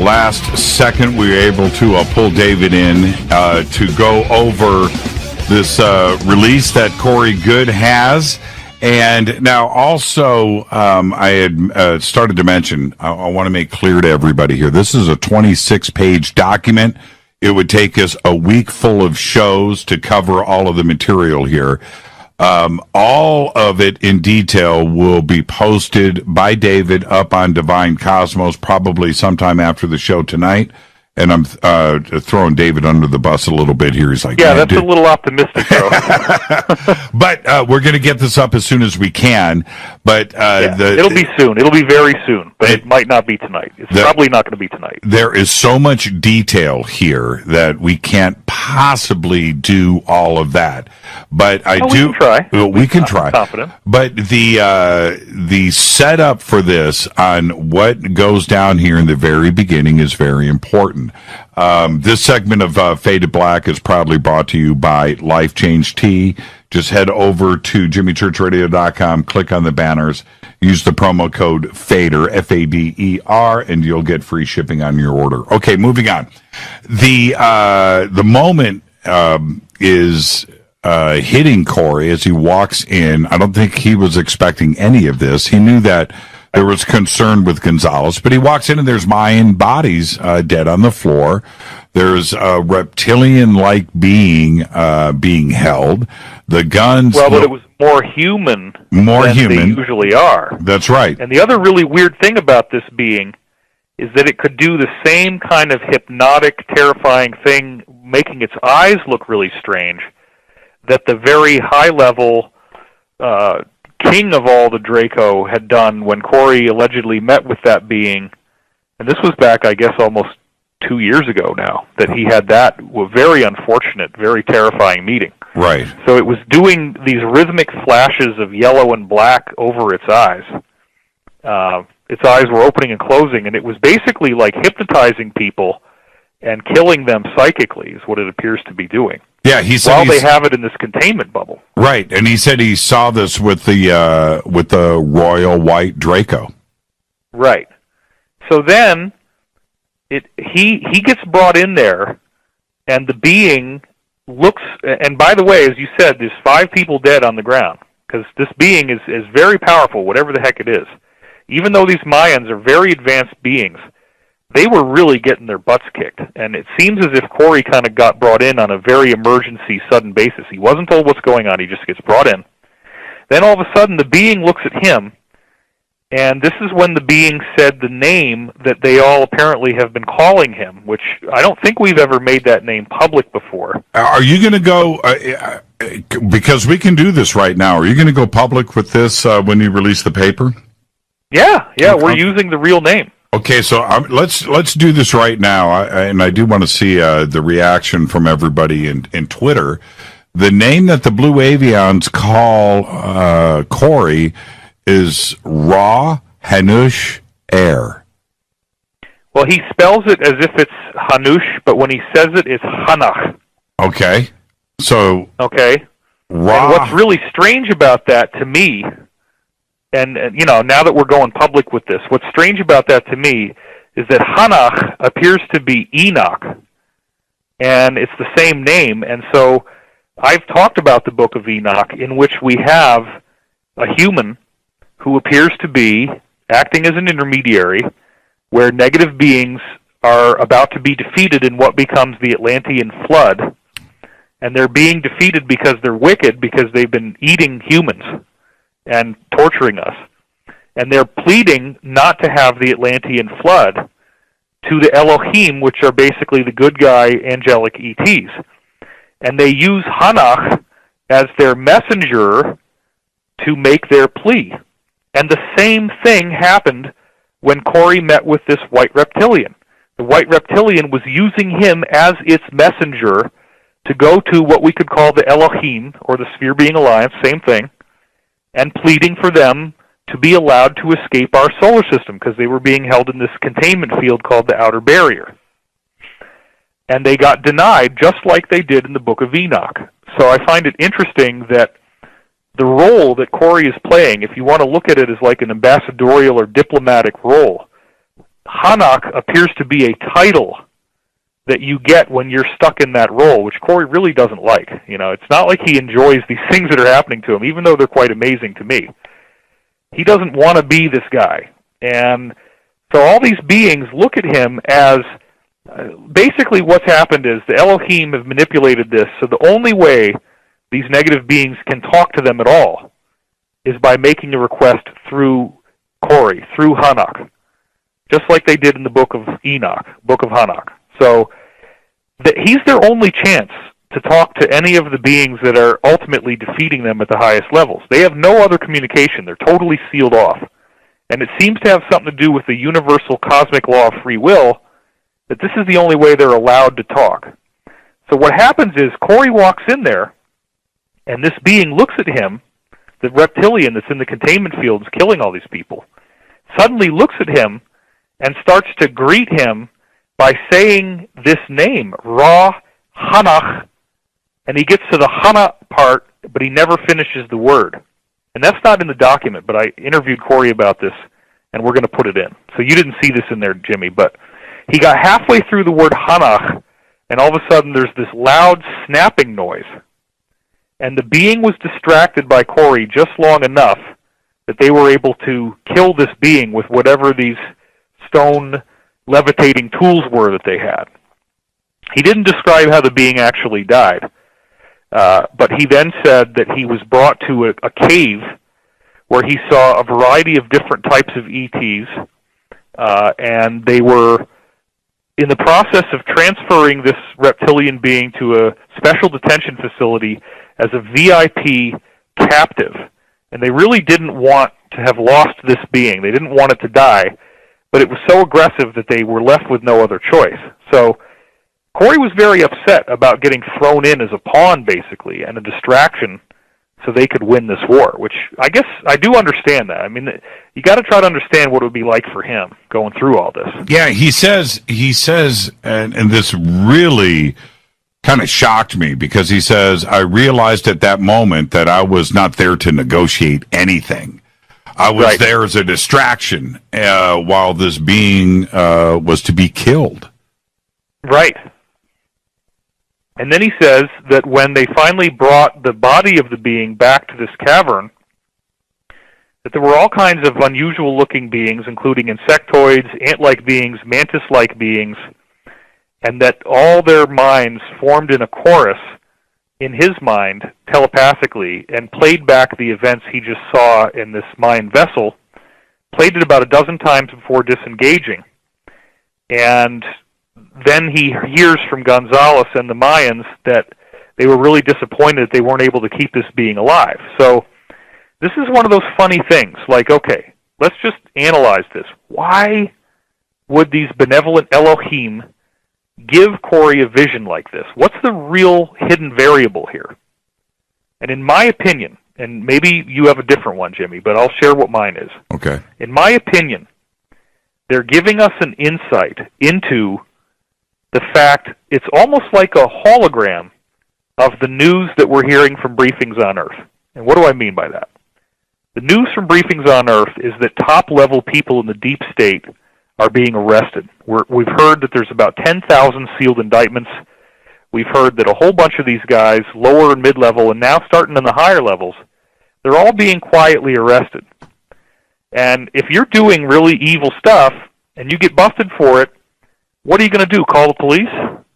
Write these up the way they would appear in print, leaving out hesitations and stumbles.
Last second, we were able to pull David in to go over this release that Corey Goode has. And now also, I had started to mention, I want to make clear to everybody here, this is a 26-page document. It would take us a week full of shows to cover all of the material here. All of it in detail will be posted by David up on Divine Cosmos probably sometime after the show tonight. And I'm throwing David under the bus a little bit here. He's like, yeah, that's a little optimistic, though. But we're going to get this up as soon as we can. But it'll be soon. It'll be very soon. But it might not be tonight. It's probably not going to be tonight. There is so much detail here that we can't possibly do all of that. But we can try. We can try. I'm confident. But the setup for this on what goes down here in the very beginning is very important. This segment of Faded Black is proudly brought to you by Life Change Tea. Just head over to jimmychurchradio.com, click on the banners, use the promo code FADER, F-A-D-E-R, and you'll get free shipping on your order. Okay, moving on. The moment is hitting Corey as he walks in. I don't think he was expecting any of this. He knew that there was concern with Gonzalez, but he walks in and there's Mayan bodies dead on the floor. There's a reptilian-like being being held. The guns... Well, but it was more human than they usually are. That's right. And the other really weird thing about this being is that it could do the same kind of hypnotic, terrifying thing, making its eyes look really strange, that the very high-level king of all the Draco had done when Corey allegedly met with that being. And this was back, I guess, almost 2 years ago now, that he had that very unfortunate, very terrifying meeting. Right. So it was doing these rhythmic flashes of yellow and black over its eyes. Its eyes were opening and closing, and it was basically like hypnotizing people and killing them psychically is what it appears to be doing. Yeah, he said while they have it in this containment bubble. Right, and he said he saw this with the royal white Draco. Right. So then he gets brought in there, and the being looks. And by the way, as you said, there's 5 people dead on the ground because this being is very powerful, whatever the heck it is. Even though these Mayans are very advanced beings, they were really getting their butts kicked. And it seems as if Corey kind of got brought in on a very emergency, sudden basis. He wasn't told what's going on. He just gets brought in. Then all of a sudden, the being looks at him, and this is when the being said the name that they all apparently have been calling him, which I don't think we've ever made that name public before. Are you going to go, because we can do this right now, are you going to go public with this when you release the paper? Yeah, we're using the real name. Okay, so let's do this right now, and I do want to see the reaction from everybody in Twitter. The name that the Blue Avians call Corey is Ra Hanush Air. Well, he spells it as if it's Hanush, but when he says it, it's Hanach. Okay, so okay. Ra. And what's really strange about that to me, and you know, now that we're going public with this, what's strange about that to me is that Hanach appears to be Enoch, and it's the same name. And so I've talked about the Book of Enoch, in which we have a human who appears to be acting as an intermediary, where negative beings are about to be defeated in what becomes the Atlantean flood, and they're being defeated because they're wicked, because they've been eating humans and torturing us. And they're pleading not to have the Atlantean flood to the Elohim, which are basically the good guy angelic ETs. And they use Hanach as their messenger to make their plea. And the same thing happened when Corey met with this white reptilian. The white reptilian was using him as its messenger to go to what we could call the Elohim, or the Sphere Being Alliance, same thing, and pleading for them to be allowed to escape our solar system, because they were being held in this containment field called the Outer Barrier. And they got denied, just like they did in the Book of Enoch. So I find it interesting that the role that Corey is playing, if you want to look at it as like an ambassadorial or diplomatic role, Hanach appears to be a title that you get when you're stuck in that role, which Corey really doesn't like. You know, it's not like he enjoys these things that are happening to him, even though they're quite amazing to me. He doesn't want to be this guy. And so all these beings look at him as, basically what's happened is the Elohim have manipulated this, so the only way these negative beings can talk to them at all is by making a request through Corey, through Hanach, just like they did in the book of Enoch, book of Hanach. So he's their only chance to talk to any of the beings that are ultimately defeating them at the highest levels. They have no other communication. They're totally sealed off. And it seems to have something to do with the universal cosmic law of free will, that this is the only way they're allowed to talk. So what happens is Corey walks in there, and this being looks at him, the reptilian that's in the containment fields killing all these people, suddenly looks at him and starts to greet him by saying this name, Ra Hanach, and he gets to the Hana part, but he never finishes the word. And that's not in the document, but I interviewed Corey about this, and we're going to put it in. So you didn't see this in there, Jimmy, but he got halfway through the word Hanach, and all of a sudden there's this loud snapping noise. And the being was distracted by Corey just long enough that they were able to kill this being with whatever these stone levitating tools were that they had. He didn't describe how the being actually died, but he then said that he was brought to a cave where he saw a variety of different types of ETs, and they were in the process of transferring this reptilian being to a special detention facility as a VIP captive. And they really didn't want to have lost this being. They didn't want it to die, but it was so aggressive that they were left with no other choice. So Corey was very upset about getting thrown in as a pawn, basically, and a distraction so they could win this war, which I guess I do understand that. I mean, you got to try to understand what it would be like for him going through all this. Yeah, he says, and this really kind of shocked me, because he says, I realized at that moment that I was not there to negotiate anything. I was there as a distraction while this being was to be killed. Right. And then he says that when they finally brought the body of the being back to this cavern, that there were all kinds of unusual-looking beings, including insectoids, ant-like beings, mantis-like beings, and that all their minds formed in a chorus in his mind telepathically and played back the events he just saw in this mind vessel, played it about a dozen times before disengaging. And then he hears from Gonzalez and the Mayans that they were really disappointed that they weren't able to keep this being alive. So this is one of those funny things, like, okay, let's just analyze this. Why would these benevolent Elohim give Corey a vision like this? What's the real hidden variable here? And in my opinion, and maybe you have a different one, Jimmy, but I'll share what mine is. Okay. In my opinion, they're giving us an insight into the fact it's almost like a hologram of the news that we're hearing from briefings on Earth. And what do I mean by that? The news from briefings on Earth is that top-level people in the deep state are being arrested. We've heard that there's about 10,000 sealed indictments. We've heard that a whole bunch of these guys, lower and mid-level, and now starting in the higher levels, they're all being quietly arrested. And if you're doing really evil stuff and you get busted for it, what are you going to do, call the police?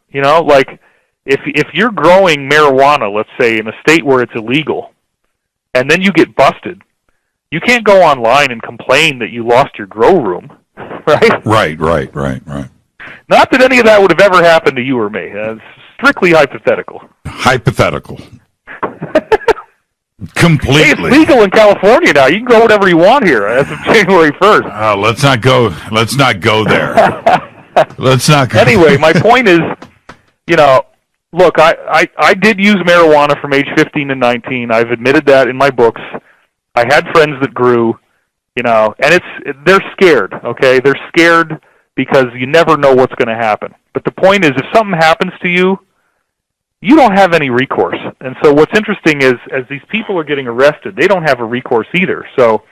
You know, like, if you're growing marijuana, let's say, in a state where it's illegal, and then you get busted, you can't go online and complain that you lost your grow room, right? Right. Not that any of that would have ever happened to you or me. It's strictly hypothetical. Hypothetical. Completely. Hey, it's legal in California now. You can grow whatever you want here as of January 1st. Let's not go there. Let's not go. Anyway, my point is, you know, look, I did use marijuana from age 15 to 19. I've admitted that in my books. I had friends that grew, you know, and they're scared, okay? They're scared because you never know what's going to happen. But the point is, if something happens to you, you don't have any recourse. And so what's interesting is, as these people are getting arrested, they don't have a recourse either. So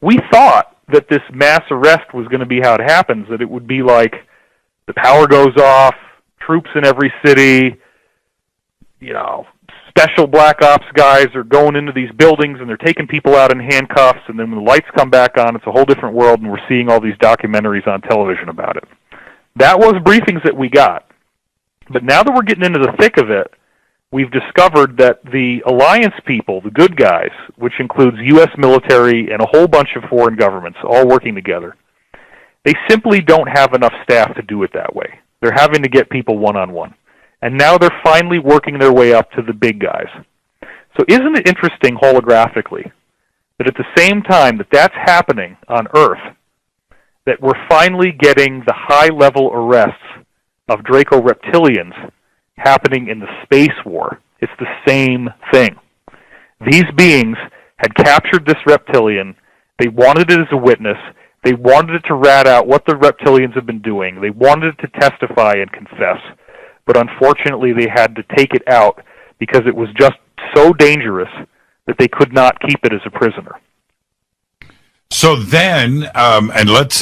we thought that this mass arrest was going to be how it happens, that it would be like the power goes off, troops in every city, special black ops guys are going into these buildings and they're taking people out in handcuffs, and then when the lights come back on, it's a whole different world, and we're seeing all these documentaries on television about it. That was briefings that we got. But now that we're getting into the thick of it, we've discovered that the alliance people, the good guys, which includes U.S. military and a whole bunch of foreign governments all working together, they simply don't have enough staff to do it that way. They're having to get people one-on-one. And now they're finally working their way up to the big guys. So isn't it interesting holographically that at the same time that that's happening on Earth, that we're finally getting the high-level arrests of DRACO reptilians happening in the space war? It's the same thing. These beings had captured this reptilian. They wanted it as a witness. They wanted it to rat out what the reptilians have been doing. They wanted it to testify and confess. But unfortunately, they had to take it out because it was just so dangerous that they could not keep it as a prisoner. So then, and let's